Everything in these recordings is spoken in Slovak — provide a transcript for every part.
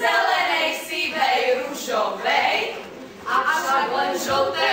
Zelenej, sivej, ružovej, avšak len žlté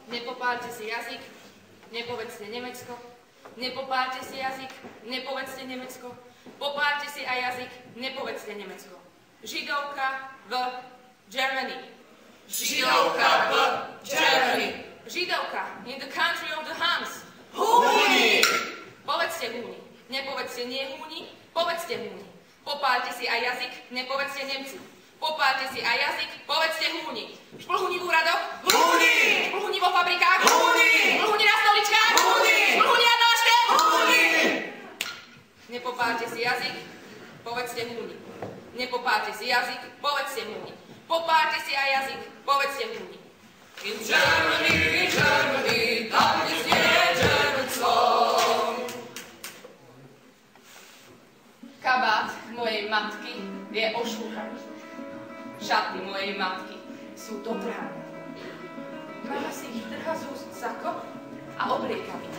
Nepopálte si jazyk, nepovedzte Nemecko. Nepopálte si jazyk, nepovedzte Nemecko. Popálte si aj jazyk, nepovedzte Nemecko. Židovka v Germany. Židovka v Germany. Židovka in the country of the Huns. Húni. Povedzte Húni, nepovedzte nie Húni, povedzte Húni. Popálte si aj jazyk, nepovedzte Nemci. Popálte si aj jazyk, povedzte Húni. Šplhúni v úradoch? Húni. Šplhúni vo fabrikách? Húni. Šplhúni na stoličkách? Húni. Šplhúni na nožke? Húni. Nepopálte si jazyk, povedzte Húni. Nepopálte si jazyk, povedzte Húni. Popálte si aj jazyk, povedzte Húni. In Germany, tam, kde znie German song. Kabát mojej matky je ošúchaný. Šaty mojej matky sú dotrhané. Mama si ich trhá z úst sako a oblieka mi.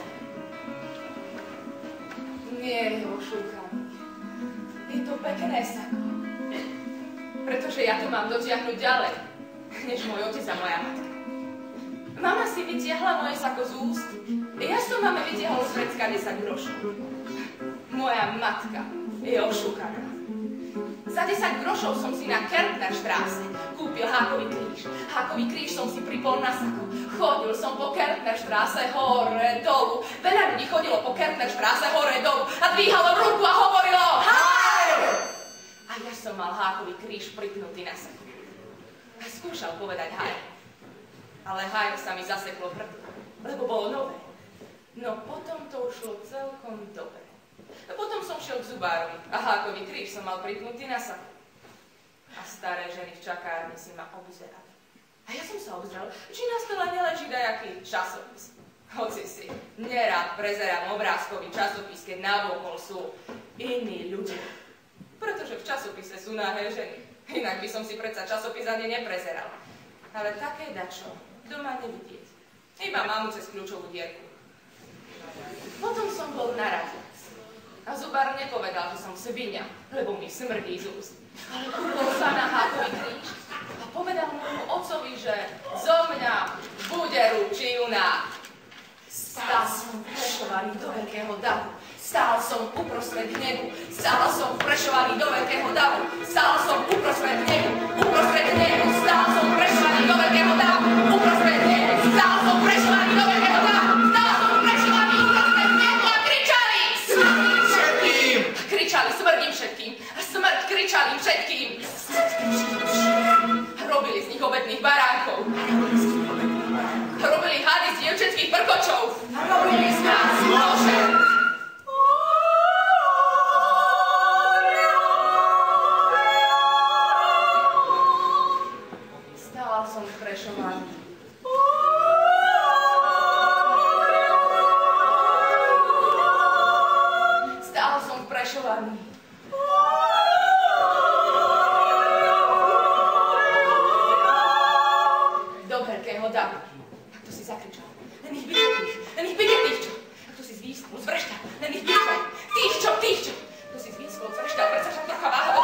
Nie je ošúchaný. Je to pekné sako. Pretože ja to mám dotiahnuť ďalej, než môj otec a moja matka. Mama si vytiahla moje sako z úst, ja som mame vytiahol z vrecka 10 grošov. Moja matka je ošúkaná. Za 10 grošov som si na Kärntnerstraße kúpil hákový kríž. Hákový kríž som si pripol na sako. Chodil som po Kärntnerstraße hore, dolu. Veľa ľudí chodilo po Kärntnerstraße hore, dolu a dvíhalo ruku a hovorilo Heil! A ja som mal hákový kríž pripnutý na sako. A skúšal povedať Heil. Ale Heil sa mi zaseklo v hrdle, lebo bolo nové. No potom to ušlo celkom dobre. A potom som šiel k zubárovi a hákový kríž som mal pripnutý na sako. A staré ženy v čakárni si ma obzerali. A ja som sa obzrel, či na stole neleží dajaký časopis. Hoci si nerád prezerám obrázkový časopis, keď navokol sú iní ľudia. Pretože v časopise sú nahé ženy. Inak by som si predsa časopis ani neprezeral. Ale také dačo doma nevidieť. Iba mám cez kľúčovú dierku. Potom som bol na rade. A zubár nepovedal, že som svinia, lebo mi smrdí z úst. Ale kúpol sa na hákový kríž a povedal môjmu otcovi, že zo mňa bude ručivná. Stál som prešovaný do veľkého davu. Stál som uprostred hnevu. Stál som prešovaný do veľkého davu. Stál som uprostred hnevu. Uprostred hnevu. Stál som prešovaný do veľkého davu. Uprostred hnevu. Stál som prešovaný do veľkého davu. Stál som prešovaný uprostred hnevu a kričali. Kričali, smrdím všetkým. A smrť kričali všetkým. Robili z nich obedných baránkov. Robili hady z dievčenských prkočov. Robili z nás nože. Stál som prešovaný. Stál som prešovaný. Do veľkého davu. Takto si zakričal. Len ich byte tých, čo? Takto si zvískol, zvrešťal. Len ich byte tých, čo? Takto si zvískol, zvrešťal, predsa však trocha váhavo.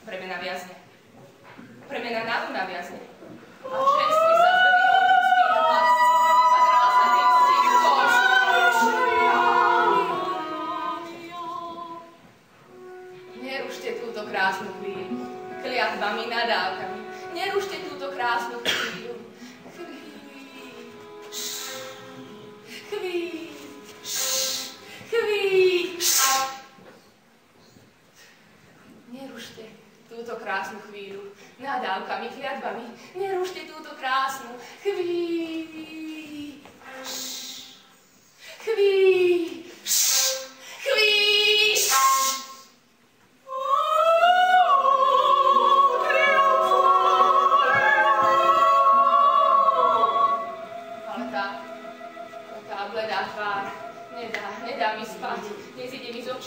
Premena viazne. Premena nádu na viazne. A čerstvý sa zdvihol ľudský hlas. A dral sa tým z tých kož. Nerušte túto krásnu chvíľu. Kliatbami, nadávkami. Nerušte túto krásnu chvíľu. Nerušte túto krásnu chvíľu nadávkami, kliatbami. Nerušte túto krásnu chvíľu.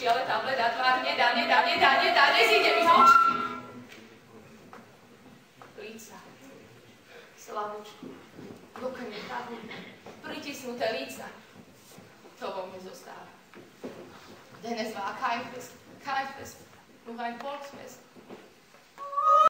oči, ale tá bledá tvár nedá, nezíde mi z očí. Líca, slabúčku, do krne tahu, pritisnuté líca. To vo mne zostáva. Dnes war kein Fest, noch ein Volksfest.